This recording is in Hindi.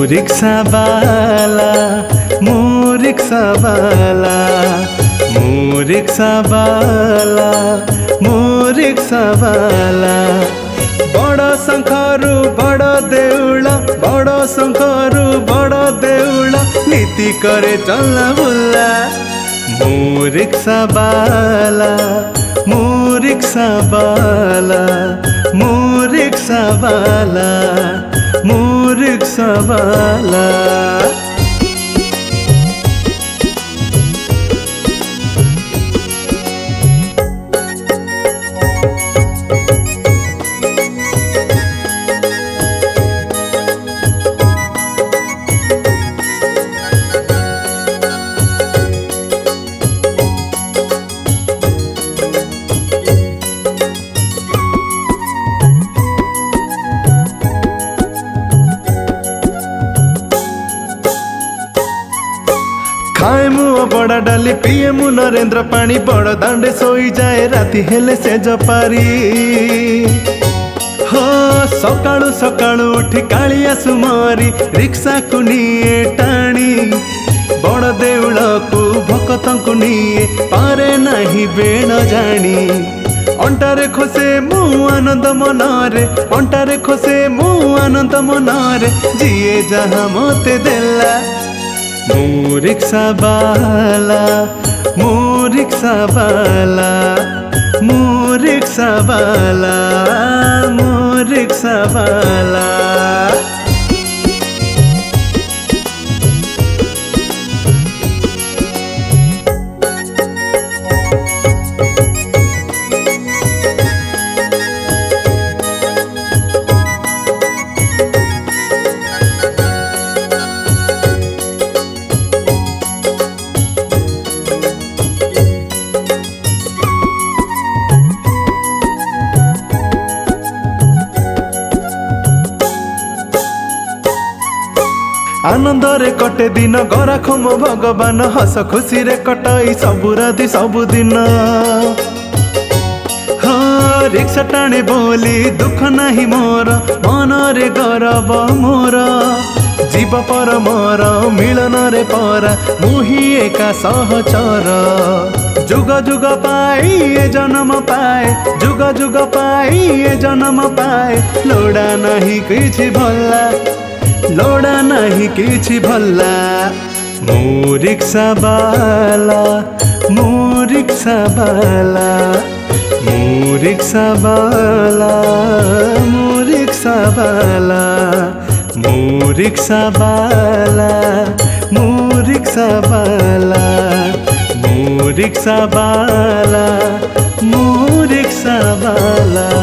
रिक्शा वाला मो रिक्शा वाला मो रिक्शा वाला मो रिक्शा वाला बड़ शंखरू बड़ देउल बड़ शंखरू बड़ देउल नीति करे चलना बुल्ला मो रिक्शा वाला मो रिक्शा वाला मो रिक्शा वाला मो रिक्शा वाला। खाए मुआ बड़ा डाली पिए मु नरेंद्र पानी बड़ दांडे सोई जाए राति हेले से जपारी हाँ सकाळु सकाळु उठी कालिया सुमारी रिक्शा को निये टाणी बड़ देउल को भक्त को निये पारे नहीं बेण जानी अंटारे खोसे मु आनंद मनरे अंटारे खोसे मु आनंद मनरे जिए जहाँ मते देला मो रिक्शा वाला मो रिक्शा वाला मो रिक्शा वाला मो रिक्शा वाला। आनंद रे कटे दिन गराख मो भगवान हस खुशी रे कटाई सबु राति सबुदिन हाँ रिक्शा टाणे बोली दुख नाही मोर मन रे गरब मोर जीव पर मोर मिलन रे पर मुही एका सहचर जुग जुग पाई ए जन्म पाए जुग जुग पाई ए जन्म पाए लोड़ा नहीं किछि भला लोड़ा नहीं किछि भला मो रिक्शा वाला मो रिक्शा वाला मो रिक्शा वाला मो रिक्शा वाला मो रिक्शा वाला मो रिक्शा वाला मो रिक्शा वाला मो रिक्शा वाला।